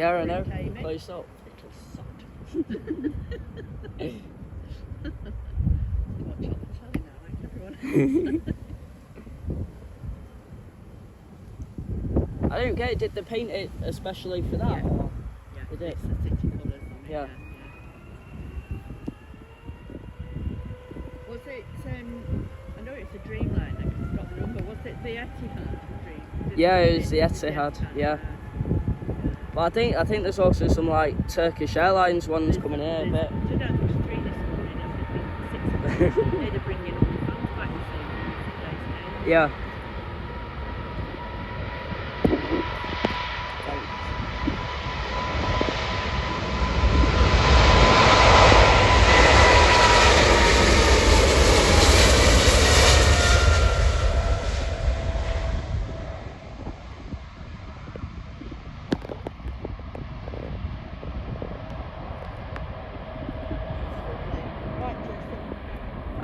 Yeah, I know. Came in. Close up. Little sod. Watch on the telly now, like everyone else. I don't get it. Did they paint it especially for that? Yeah. Or? Yeah, They did. it's the city colours on it. Yeah. Was it, I know it's a Dreamliner because it's got the number, was it the Etihad Dream? Yeah, it was the Etihad, yeah. But I think there's also some like Turkish Airlines ones coming here a bit. I don't know if there's 3 this morning, I think 6 of them. They're bringing all the fans back the same place. Yeah.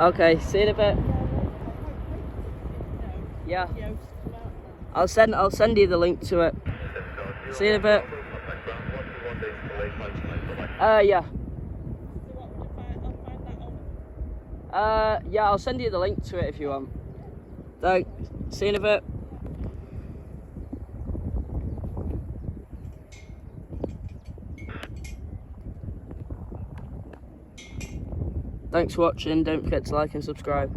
Okay, see you in a bit. Yeah. I'll send you the link to it. See you in a bit. Yeah. Yeah, I'll send you the link to it if you want. Thanks. See you in a bit. Thanks for watching. Don't forget to like and subscribe.